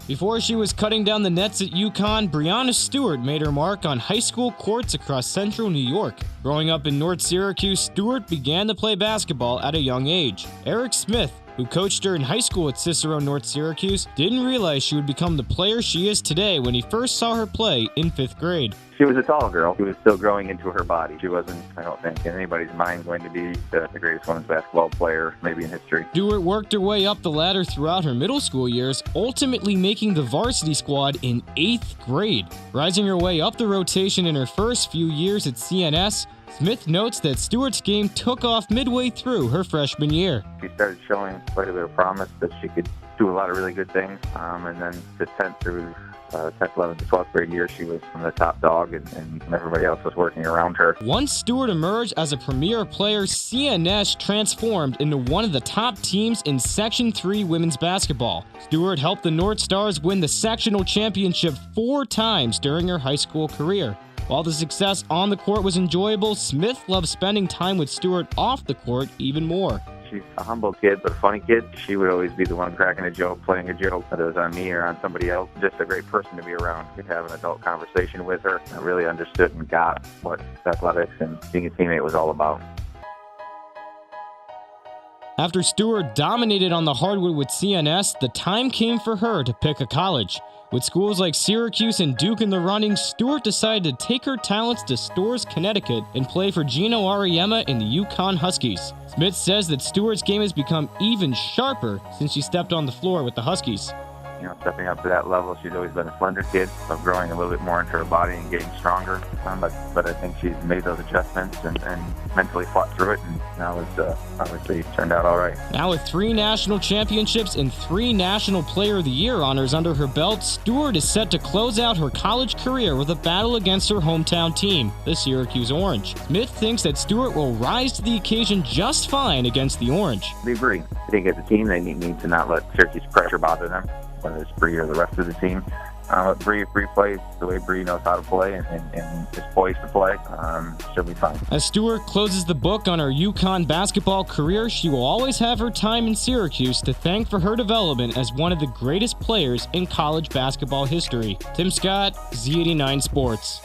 Before she was cutting down the nets at UConn, Breanna Stewart made her mark on high school courts across central New York. Growing up in North Syracuse, Stewart began to play basketball at a young age. Eric Smith, who coached her in high school at Cicero-North Syracuse, didn't realize she would become the player she is today when he first saw her play in 5th grade. She was a tall girl. She was still growing into her body. She wasn't, I don't think, in anybody's mind going to be the greatest women's basketball player maybe in history. Stewart worked her way up the ladder throughout her middle school years, ultimately making the varsity squad in 8th grade. Rising her way up the rotation in her first few years at CNS, Smith notes that Stewart's game took off midway through her freshman year. She started showing quite a bit of promise that she could do a lot of really good things, and then the 10th through 10th, 11th, and 12th grade year, she was the top dog, and everybody else was working around her. Once Stewart emerged as a premier player, CNS transformed into one of the top teams in Section 3 women's basketball. Stewart helped the North Stars win the sectional championship 4 times during her high school career. While the success on the court was enjoyable, Smith loved spending time with Stewart off the court even more. She's a humble kid, but a funny kid. She would always be the one cracking a joke, playing a joke, whether it was on me or on somebody else. Just a great person to be around. You could have an adult conversation with her. I really understood and got what athletics and being a teammate was all about. After Stewart dominated on the hardwood with CNS, the time came for her to pick a college. With schools like Syracuse and Duke in the running, Stewart decided to take her talents to Storrs, Connecticut, and play for Gino Auriemma in the UConn Huskies. Smith says that Stewart's game has become even sharper since she stepped on the floor with the Huskies. Stepping up to that level, she's always been a slender kid, but growing a little bit more into her body and getting stronger. But I think she's made those adjustments and mentally fought through it, and now it's obviously turned out all right. Now with 3 national championships and 3 National Player of the Year honors under her belt, Stewart is set to close out her college career with a battle against her hometown team, the Syracuse Orange. Smith thinks that Stewart will rise to the occasion just fine against the Orange. They agree. I think as a team, they need to not let Syracuse pressure bother them, whether it's Bree or the rest of the team. But Bree plays the way Bree knows how to play and is poised to play, she'll be fine. As Stewart closes the book on her UConn basketball career, she will always have her time in Syracuse to thank for her development as one of the greatest players in college basketball history. Tim Scott, Z89 Sports.